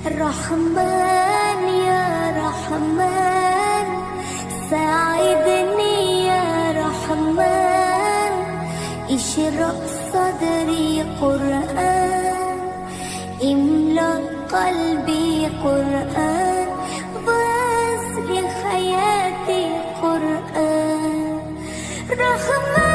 رحمن يا رحمن ساعدني يا رحمن اشرح صدري قرآن املأ قلبي قرآن واسر حياتي قرآن رحمن